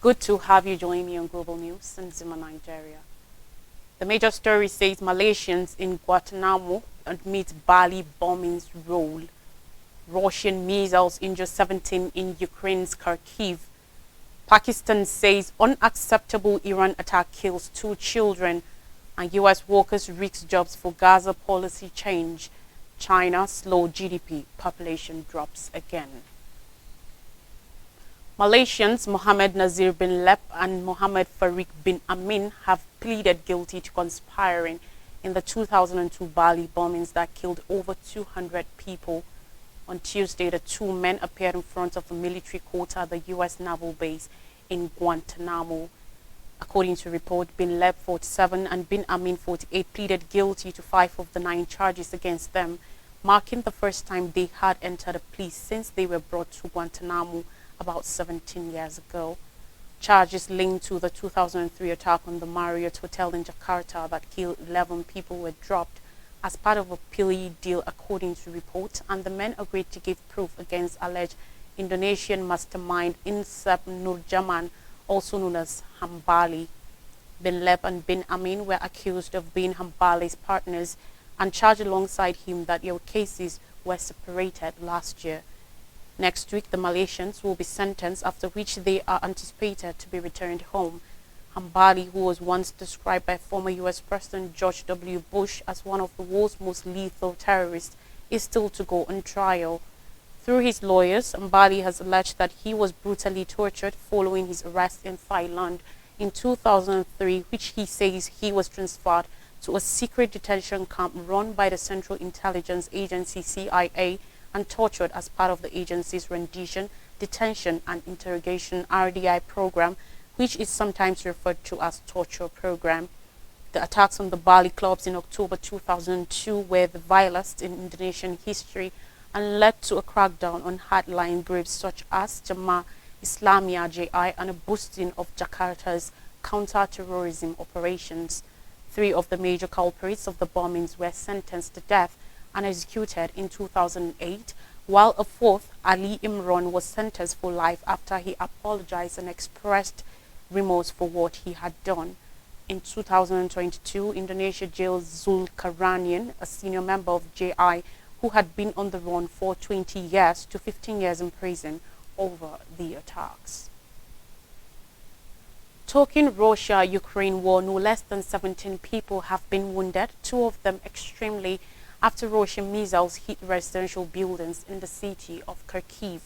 Good to have you join me on Global News in Zuma, Nigeria. The major story says Malaysians in Guantanamo admit Bali bombings roll. Russian missiles injure 17 in Ukraine's Kharkiv. Pakistan says unacceptable Iran attack kills 2 children. And US workers risk jobs for Gaza policy change. China slow GDP, population drops again. Malaysians Mohammed Nazir bin Lep and Mohammed Farik bin Amin have pleaded guilty to conspiring in the 2002 Bali bombings that killed over 200 people. On Tuesday, the 2 men appeared in front of a military court at the U.S. naval base in Guantanamo. According to report, bin Lep, 47, and bin Amin, 48, pleaded guilty to 5 of the 9 charges against them, marking the first time they had entered a plea since they were brought to Guantanamo about 17 years ago. Charges linked to the 2003 attack on the Marriott Hotel in Jakarta that killed 11 people were dropped as part of a plea deal, according to reports, and the men agreed to give proof against alleged Indonesian mastermind Insep Nurjaman, also known as Hambali. Bin Lep and bin Amin were accused of being Hambali's partners and charged alongside him that their cases were separated last year. Next week, the Malaysians will be sentenced, after which they are anticipated to be returned home. Hambali, who was once described by former U.S. President George W. Bush as one of the world's most lethal terrorists, is still to go on trial. Through his lawyers, Hambali has alleged that he was brutally tortured following his arrest in Thailand in 2003, which he says he was transferred to a secret detention camp run by the Central Intelligence Agency CIA and tortured as part of the agency's rendition, detention and interrogation RDI program, which is sometimes referred to as torture program. The attacks on the Bali clubs in October 2002 were the vilest in Indonesian history and led to a crackdown on hardline groups such as Jemaah Islamiyah JI and a boosting of Jakarta's counter-terrorism operations. 3 of the major culprits of the bombings were sentenced to death and executed in 2008, while a 4th, Ali Imran, was sentenced for life after he apologized and expressed remorse for what he had done. In 2022, Indonesia jailed Zulkarnain, a senior member of JI, who had been on the run for 20 years to 15 years in prison over the attacks. Talking Russia-Ukraine war, no less than 17 people have been wounded, 2 of them extremely, after Russian missiles hit residential buildings in the city of Kharkiv.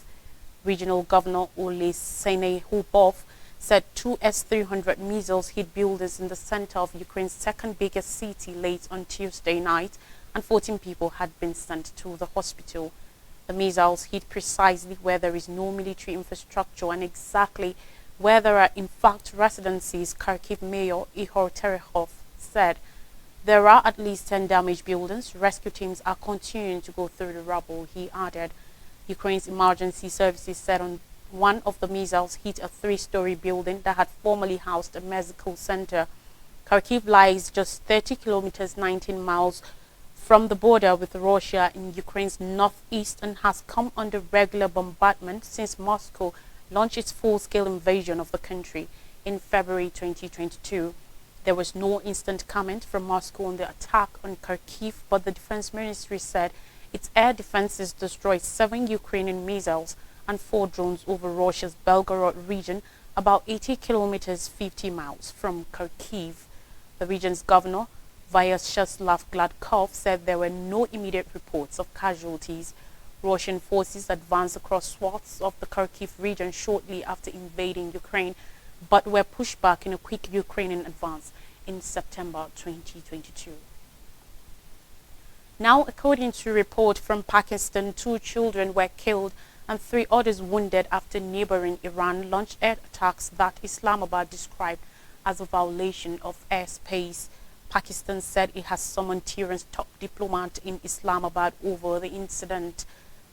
Regional Governor Olesny Hubov said 2 S-300 missiles hit buildings in the center of Ukraine's second biggest city late on Tuesday night, and 14 people had been sent to the hospital. The missiles hit precisely where there is no military infrastructure and exactly where there are in fact residences, Kharkiv Mayor Ihor Terehov said. There are at least 10 damaged buildings. Rescue teams are continuing to go through the rubble, he added. Ukraine's emergency services said one of the missiles hit a 3-story building that had formerly housed a medical center. Kharkiv lies just 30 kilometers, 19 miles from the border with Russia in Ukraine's northeast and has come under regular bombardment since Moscow launched its full-scale invasion of the country in February 2022. There was no instant comment from Moscow on the attack on Kharkiv, but the defense ministry said its air defenses destroyed 7 Ukrainian missiles and 4 drones over Russia's Belgorod region, about 80 kilometers, 50 miles from Kharkiv. The region's governor, Vyacheslav Gladkov, said there were no immediate reports of casualties. Russian forces advanced across swaths of the Kharkiv region shortly after invading Ukraine, but were pushed back in a quick Ukrainian advance in September 2022. Now, according to a report from Pakistan, 2 children were killed and 3 others wounded after neighboring Iran launched air attacks that Islamabad described as a violation of airspace. Pakistan said it has summoned Tehran's top diplomat in Islamabad over the incident.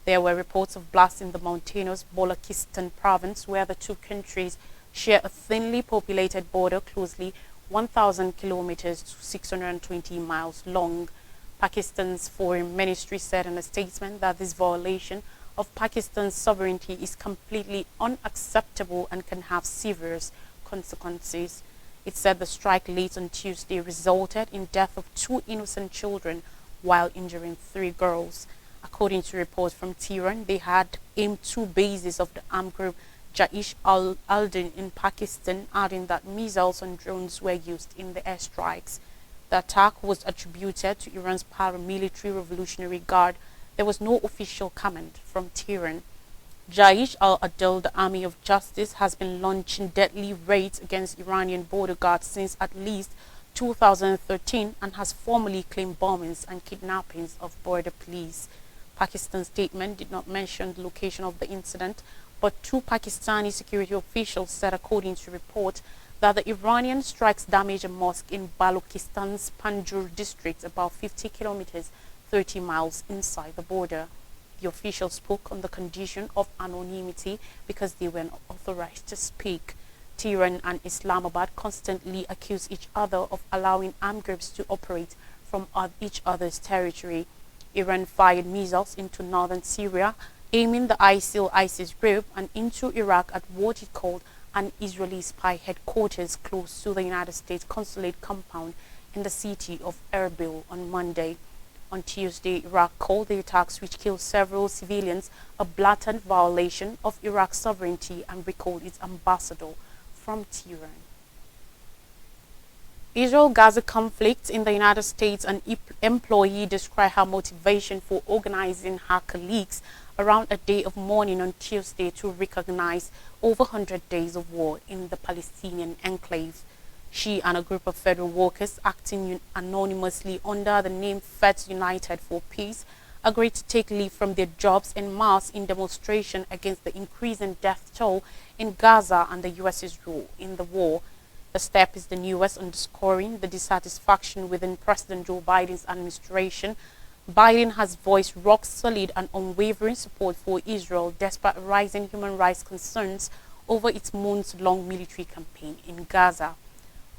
There were reports of blasts in the mountainous Balochistan province, where the 2 countries share a thinly populated border closely 1,000 kilometers to 620 miles long. Pakistan's foreign ministry said in a statement that this violation of Pakistan's sovereignty is completely unacceptable and can have severe consequences. It said the strike late on Tuesday resulted in death of 2 innocent children while injuring 3 girls. According to reports from Tehran, they had aimed 2 bases of the armed group Jaish al-Adil in Pakistan, adding that missiles and drones were used in the airstrikes. The attack was attributed to Iran's paramilitary Revolutionary Guard. There was no official comment from Tehran. Jaish al-Adil, the Army of Justice, has been launching deadly raids against Iranian border guards since at least 2013 and has formally claimed bombings and kidnappings of border police. Pakistan's statement did not mention the location of the incident, but 2 Pakistani security officials said, according to reports, that the Iranian strikes damaged a mosque in Balochistan's Panjshir district, about 50 kilometers, 30 miles inside the border. The officials spoke on the condition of anonymity because they were not authorized to speak. Tehran and Islamabad constantly accuse each other of allowing armed groups to operate from each other's territory. Iran fired missiles into northern Syria, aiming the ISIS group, and into Iraq at what it called an Israeli spy headquarters close to the United States consulate compound in the city of Erbil on Monday. On Tuesday, Iraq called the attacks, which killed several civilians, a blatant violation of Iraq's sovereignty and recalled its ambassador from Tehran. Israel-Gaza conflict in the United States, an employee described her motivation for organizing her colleagues around a day of mourning on Tuesday to recognize over 100 days of war in the Palestinian enclave. She and a group of federal workers acting anonymously under the name Feds United for Peace agreed to take leave from their jobs en masse in demonstration against the increasing death toll in Gaza and the U.S.'s role in the war. The step is the newest, underscoring the dissatisfaction within President Joe Biden's administration. Biden has voiced rock-solid and unwavering support for Israel despite rising human rights concerns over its months-long military campaign in Gaza.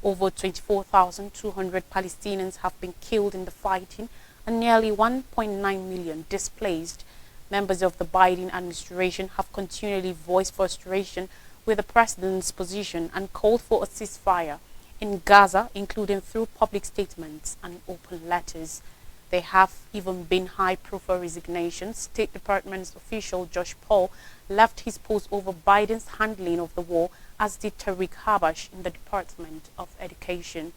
Over 24,200 Palestinians have been killed in the fighting and nearly 1.9 million displaced. Members of the Biden administration have continually voiced frustration with the president's position and called for a ceasefire in Gaza, including through public statements and open letters. There have even been high-profile resignations. State Department's official Josh Paul left his post over Biden's handling of the war, as did Tariq Habash in the Department of Education.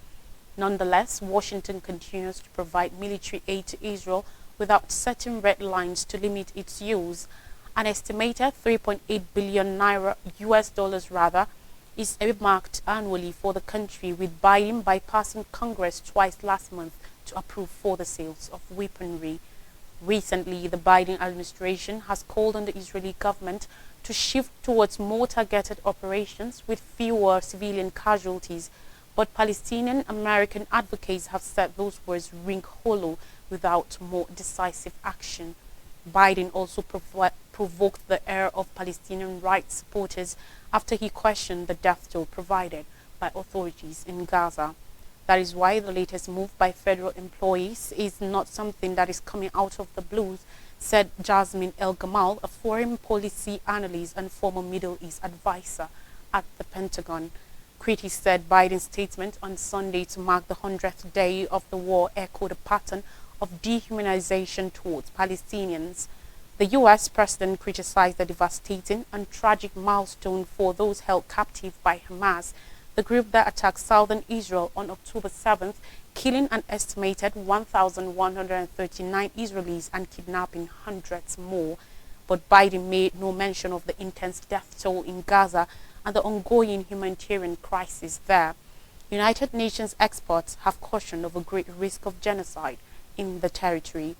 Nonetheless, Washington continues to provide military aid to Israel without setting red lines to limit its use. An estimated 3.8 billion naira US dollars is earmarked annually for the country, with Biden bypassing Congress twice last month to approve further sales of weaponry. Recently, the Biden administration has called on the Israeli government to shift towards more targeted operations with fewer civilian casualties, but Palestinian American advocates have said those words ring hollow without more decisive action. Biden also provoked the ire of Palestinian rights supporters after he questioned the death toll provided by authorities in Gaza. That is why the latest move by federal employees is not something that is coming out of the blues, said Jasmine El-Gamal, a foreign policy analyst and former Middle East advisor at the Pentagon. Critics said Biden's statement on Sunday to mark the 100th day of the war echoed a pattern of dehumanization towards Palestinians. The U.S. president criticized the devastating and tragic milestone for those held captive by Hamas, the group that attacked southern Israel on October 7th, killing an estimated 1,139 Israelis and kidnapping hundreds more. But Biden made no mention of the intense death toll in Gaza and the ongoing humanitarian crisis there. United Nations experts have cautioned of a great risk of genocide in the territory.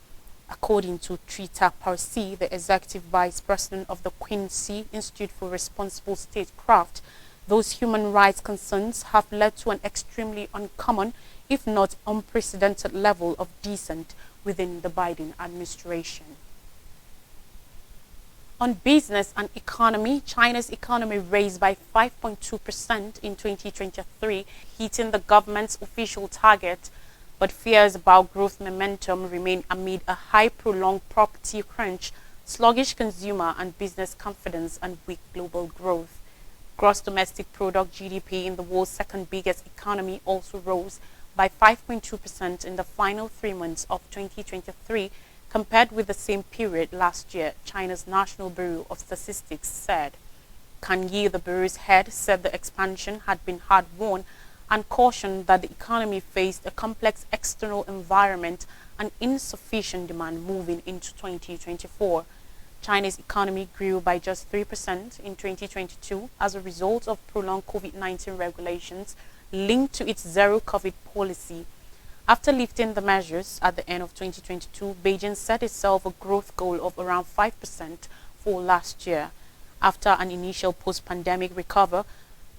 According to Trita Parsi, the executive vice president of the Quincy Institute for Responsible Statecraft, those human rights concerns have led to an extremely uncommon, if not unprecedented, level of dissent within the Biden administration. On business and economy, China's economy raised by 5.2% in 2023, hitting the government's official target, but fears about growth momentum remain amid a high prolonged property crunch sluggish consumer and business confidence, and weak global growth. Gross domestic product (GDP) in the world's second biggest economy also rose by 5.2% in the final 3 months of 2023 compared with the same period last year, China's National Bureau of Statistics said. Kan Yi, the bureau's head, said the expansion had been hard-won and cautioned that the economy faced a complex external environment and insufficient demand moving into 2024. China's economy grew by just 3% in 2022 as a result of prolonged COVID-19 regulations linked to its zero-COVID policy. After lifting the measures at the end of 2022, Beijing set itself a growth goal of around 5% for last year. After an initial post-pandemic recovery,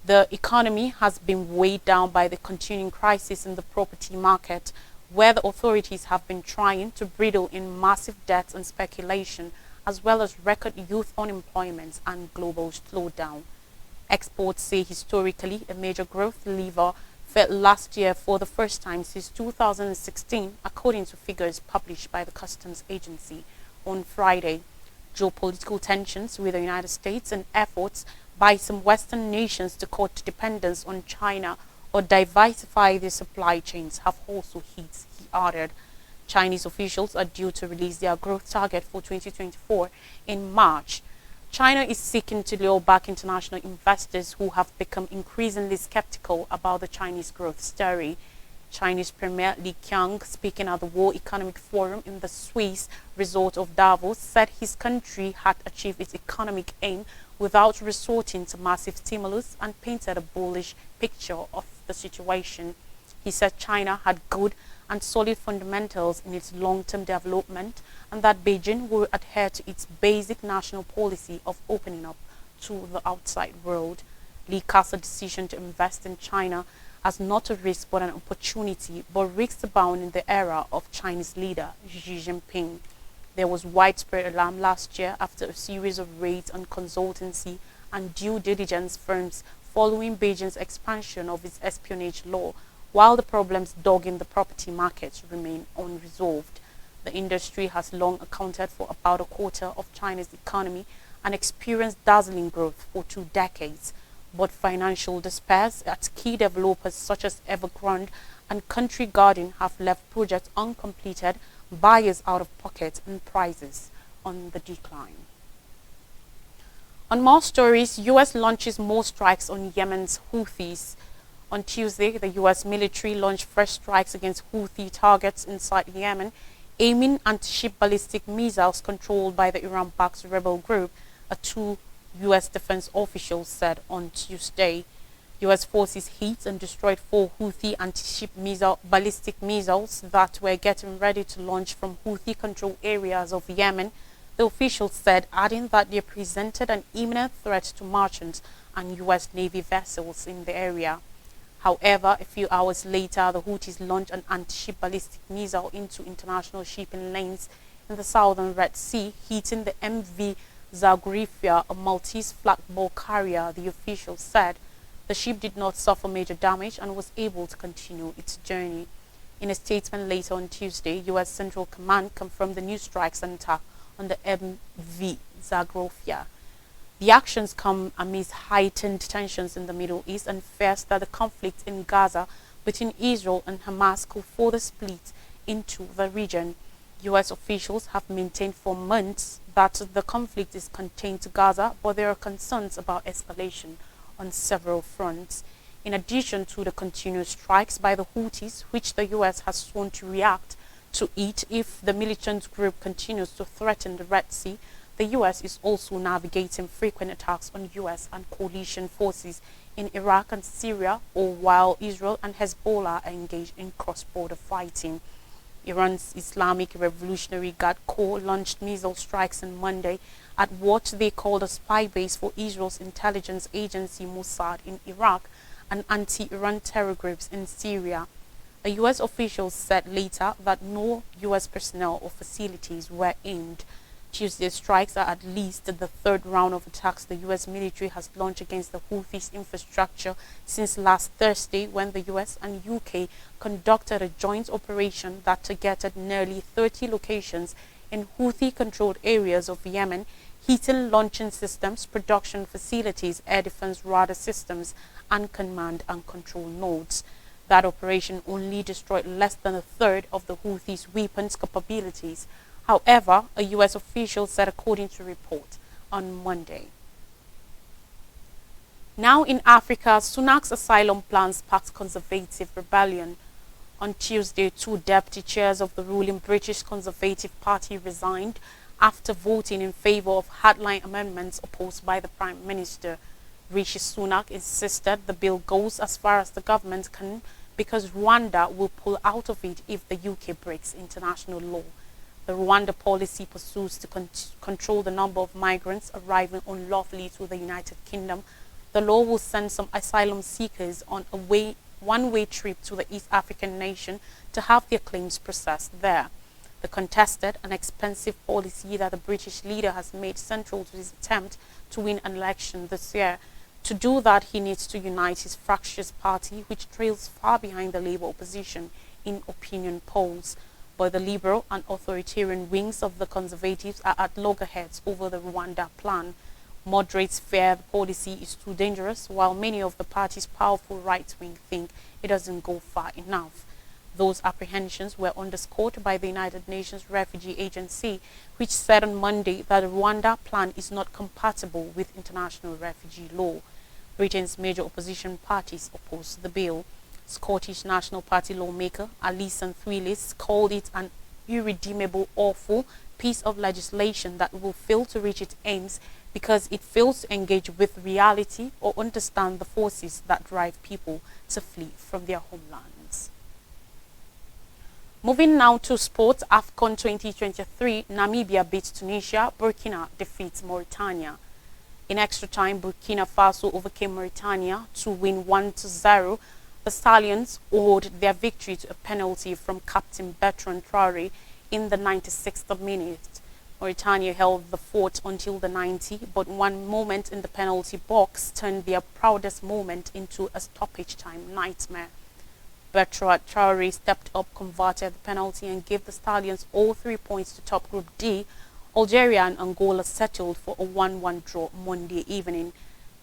the economy has been weighed down by the continuing crisis in the property market, where the authorities have been trying to bridle in massive debts and speculation, as well as record youth unemployment and global slowdown. Exports say historically a major growth lever fell last year for the first time since 2016, according to figures published by the Customs Agency on Friday. Geopolitical tensions with the United States and efforts by some Western nations to cut dependence on China or diversify their supply chains have also hit, he added. Chinese officials are due to release their growth target for 2024 in March. China is seeking to lure back international investors who have become increasingly skeptical about the Chinese growth story. Chinese Premier Li Qiang, speaking at the World Economic Forum in the Swiss resort of Davos, said his country had achieved its economic aim without resorting to massive stimulus and painted a bullish picture of the situation. He said China had good and solid fundamentals in its long-term development and that Beijing will adhere to its basic national policy of opening up to the outside world. Li cast a decision to invest in China as not a risk but an opportunity, but risks abound in the era of Chinese leader Xi Jinping. There was widespread alarm last year after a series of raids on consultancy and due diligence firms following Beijing's expansion of its espionage law, while the problems dogging the property markets remain unresolved. The industry has long accounted for about a quarter of China's economy and experienced dazzling growth for 2 decades. But financial despairs at key developers such as Evergrande and Country Garden have left projects uncompleted, buyers out of pocket, and prices on the decline. On more stories, U.S. launches more strikes on Yemen's Houthis. On Tuesday, the U.S. military launched fresh strikes against Houthi targets inside Yemen, aiming anti-ship ballistic missiles controlled by the Iran-backed rebel group, two U.S. defense officials said on Tuesday. U.S. forces hit and destroyed 4 Houthi anti-ship ballistic missiles that were getting ready to launch from Houthi-controlled areas of Yemen, the officials said, adding that they presented an imminent threat to merchants and U.S. Navy vessels in the area. However, a few hours later, the Houthis launched an anti-ship ballistic missile into international shipping lanes in the southern Red Sea, hitting the MV Zagrifia, a Maltese flag bulk carrier, the officials said. The ship did not suffer major damage and was able to continue its journey. In a statement later on Tuesday, U.S. Central Command confirmed the new strikes and attack on the MV Zagrifia. The actions come amidst heightened tensions in the Middle East and fears that the conflict in Gaza between Israel and Hamas could further split into the region. U.S. officials have maintained for months that the conflict is contained to Gaza, but there are concerns about escalation on several fronts. In addition to the continuous strikes by the Houthis, which the U.S. has sworn to react to it if the militant group continues to threaten the Red Sea, the U.S. is also navigating frequent attacks on U.S. and coalition forces in Iraq and Syria, or while Israel and Hezbollah are engaged in cross-border fighting. Iran's Islamic Revolutionary Guard Corps launched missile strikes on Monday at what they called a spy base for Israel's intelligence agency Mossad in Iraq and anti-Iran terror groups in Syria. A U.S. official said later that no U.S. personnel or facilities were aimed. Tuesday's strikes are at least the 3rd round of attacks the U.S. military has launched against the Houthis' infrastructure since last Thursday, when the U.S. and U.K. conducted a joint operation that targeted nearly 30 locations in Houthi-controlled areas of Yemen, heating launching systems, production facilities, air defense radar systems, and command and control nodes. That operation only destroyed less than a third of the Houthis' weapons capabilities. However, a U.S. official said according to report on Monday. Now in Africa, Sunak's asylum plans sparked conservative rebellion. On Tuesday, two deputy chairs of the ruling British Conservative Party resigned after voting in favour of hardline amendments opposed by the Prime Minister. Rishi Sunak insisted the bill goes as far as the government can because Rwanda will pull out of it if the UK breaks international law. The Rwanda policy pursues to control the number of migrants arriving unlawfully to the United Kingdom. The law will send some asylum seekers on a one-way trip to the East African nation to have their claims processed there. The contested and expensive policy that the British leader has made central to his attempt to win an election this year. To do that, he needs to unite his fractious party, which trails far behind the Labour opposition in opinion polls. But the liberal and authoritarian wings of the Conservatives are at loggerheads over the Rwanda plan. Moderates fear the policy is too dangerous, while many of the party's powerful right wing think it doesn't go far enough. Those apprehensions were underscored by the United Nations Refugee Agency, which said on Monday that the Rwanda plan is not compatible with international refugee law. Britain's major opposition parties opposed the bill. Scottish National Party lawmaker Alison Thwaites called it an irredeemable, awful piece of legislation that will fail to reach its aims because it fails to engage with reality or understand the forces that drive people to flee from their homelands. Moving now to sports, AFCON 2023, Namibia beats Tunisia, Burkina defeats Mauritania. In extra time, Burkina Faso overcame Mauritania to win 1-0. The Stallions owed their victory to a penalty from captain Bertrand Traoré in the 96th minute. Mauritania held the fort until the 90th, but one moment in the penalty box turned their proudest moment into a stoppage time nightmare. Bertrand Traoré stepped up, converted the penalty, and gave the Stallions all 3 points to top Group D. Algeria and Angola settled for a 1-1 draw Monday evening.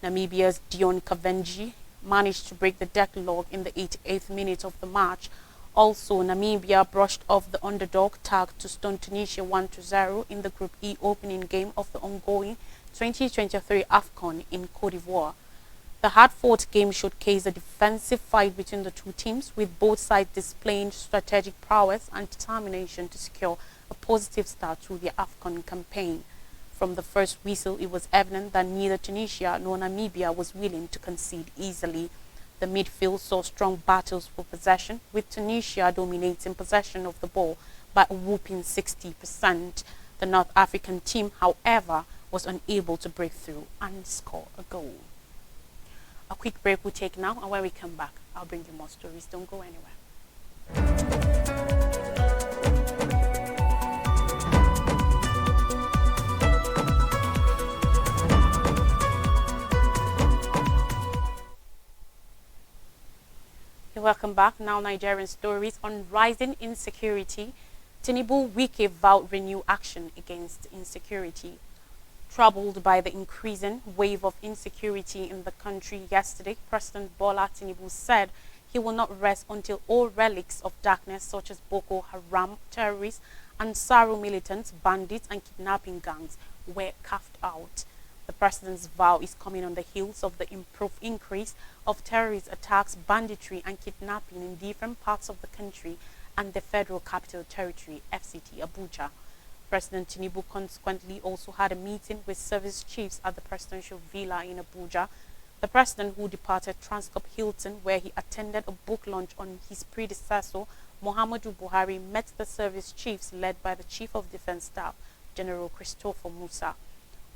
Namibia's Dion Kavenji managed to break the deadlock in the 88th minute of the match. Also, Namibia brushed off the underdog tag to stun Tunisia 1-0 in the Group E opening game of the ongoing 2023 AFCON in Cote d'Ivoire. The hard-fought game showcased a defensive fight between the two teams, with both sides displaying strategic prowess and determination to secure a positive start to their AFCON campaign. From the first whistle, it was evident that neither Tunisia nor Namibia was willing to concede easily. The midfield saw strong battles for possession, with Tunisia dominating possession of the ball by a whopping 60%. The North African team, however, was unable to break through and score a goal. A quick break we'll take now, and when we come back, I'll bring you more stories. Don't go anywhere. Welcome back. Now Nigerian stories on rising insecurity. Tinubu Wike vowed renew action against insecurity. Troubled by the increasing wave of insecurity in the country yesterday, President Bola Tinubu said he will not rest until all relics of darkness such as Boko Haram terrorists, Ansaro militants, bandits and kidnapping gangs were carved out. The president's vow is coming on the heels of the improved increase of terrorist attacks, banditry and kidnapping in different parts of the country and the Federal Capital Territory, FCT, Abuja. President Tinubu consequently also had a meeting with service chiefs at the presidential villa in Abuja. The president, who departed Transcorp Hilton, where he attended a book launch on his predecessor, Muhammadu Buhari, met the service chiefs led by the Chief of Defense Staff, General Christopher Musa.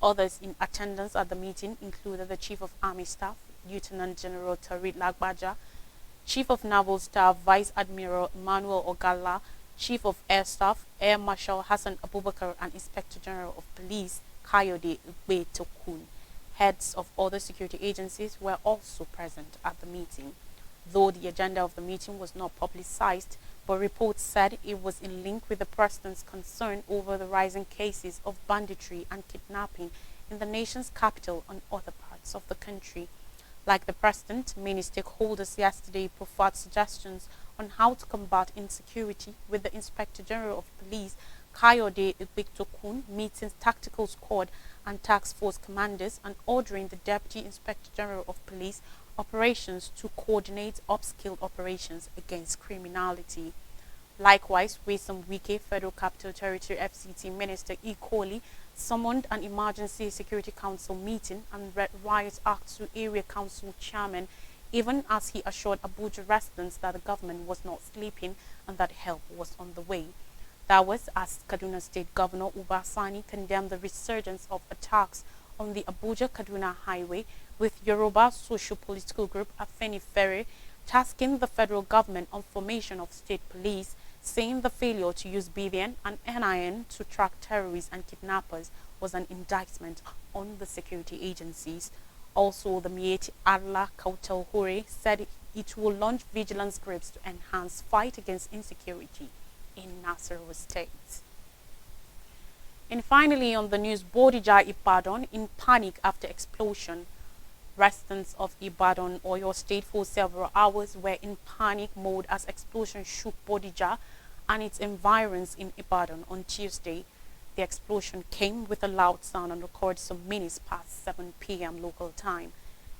Others in attendance at the meeting included the Chief of Army Staff, Lieutenant General Tarid Lagbaja, Chief of Naval Staff, Vice Admiral Emmanuel Ogalla, Chief of Air Staff, Air Marshal Hassan Abubakar, and Inspector General of Police, Kayode Ugbe Tokun. Heads of other security agencies were also present at the meeting. Though the agenda of the meeting was not publicized, but reports said it was in link with the president's concern over the rising cases of banditry and kidnapping in the nation's capital and other parts of the country. Like the president, many stakeholders yesterday proffered suggestions on how to combat insecurity, with the Inspector General of Police, Kayode Egbetokun, meeting tactical squad and task force commanders and ordering the Deputy Inspector General of Police operations to coordinate upscale operations against criminality. Likewise, Wesam Wike, Federal Capital Territory FCT Minister Ikoli, summoned an emergency security council meeting and read riot act to area council chairman, even as he assured Abuja residents that the government was not sleeping and that help was on the way. That was as Kaduna State Governor Uba Sani condemned the resurgence of attacks on the Abuja-Kaduna highway, with Yoruba socio-political group Afenifere tasking the federal government on formation of state police, saying the failure to use BVN and NIN to track terrorists and kidnappers was an indictment on the security agencies. Also, the Mieti Allah Kautal Hore said it will launch vigilance groups to enhance fight against insecurity in Nasarawa State. And finally, on the news, Bodija Ibadan in panic after explosion. Residents of Ibadan, Oyo State, for several hours were in panic mode as explosion shook Bodija and its environs in Ibadan on Tuesday. The explosion came with a loud sound and recorded some minutes past 7 p.m. local time.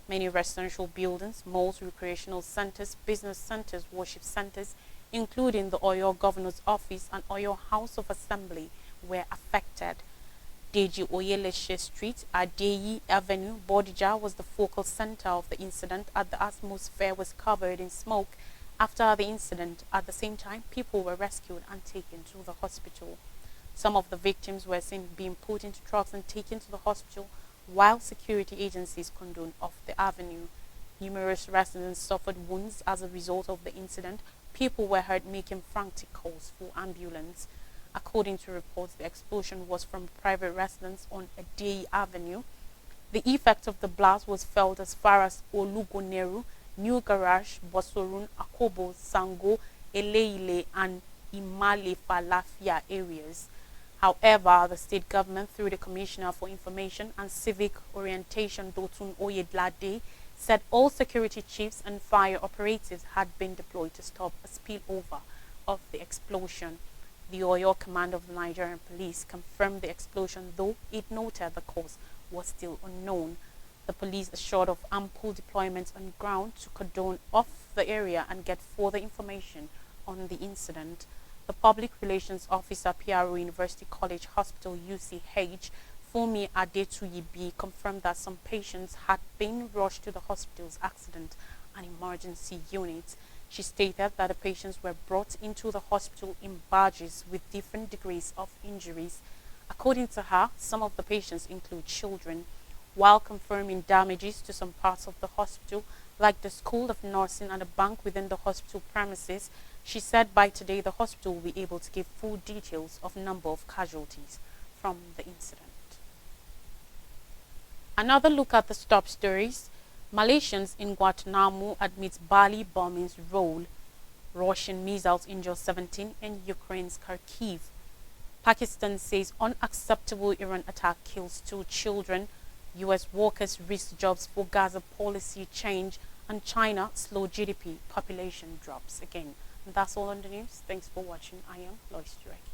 Many residential buildings, malls, recreational centers, business centers, worship centers, including the Oyo Governor's Office and Oyo House of Assembly, were affected. Deji Oyeleshe Street, Adeyi Avenue, Bodija was the focal center of the incident as the atmosphere was covered in smoke after the incident. At the same time, people were rescued and taken to the hospital. Some of the victims were seen being put into trucks and taken to the hospital, while security agencies cordoned off the avenue. Numerous residents suffered wounds as a result of the incident. People were heard making frantic calls for ambulance. According to reports, the explosion was from private residence on Adeyi Avenue. The effect of the blast was felt as far as Olugoneru, New Garage, Bosorun, Akobo, Sango, Eleile, and Imale Falafia areas. However, the state government, through the Commissioner for Information and Civic Orientation, Dotun Oyedlade, said all security chiefs and fire operatives had been deployed to stop a spillover of the explosion. The Oyo command of the Nigerian police confirmed the explosion, though it noted the cause was still unknown. The police assured of ample deployments on ground to cordon off the area and get further information on the incident. The Public Relations Officer, PRO University College Hospital, UCH, Fumi Adetuyibi, confirmed that some patients had been rushed to the hospital's accident and emergency unit. She stated that the patients were brought into the hospital in barges with different degrees of injuries. According to her, some of the patients include children. While confirming damages to some parts of the hospital, like the School of Nursing and a bank within the hospital premises, she said by today the hospital will be able to give full details of number of casualties from the incident. Another look at the top stories. Malaysians in Guantanamo admit Bali bombings roll. Russian missiles injure 17 in Ukraine's Kharkiv. Pakistan says unacceptable Iran attack kills 2 children. US workers risk jobs for Gaza policy change. And China slow GDP, population drops again. And that's all on the news. Thanks for watching. I am Lois Durek.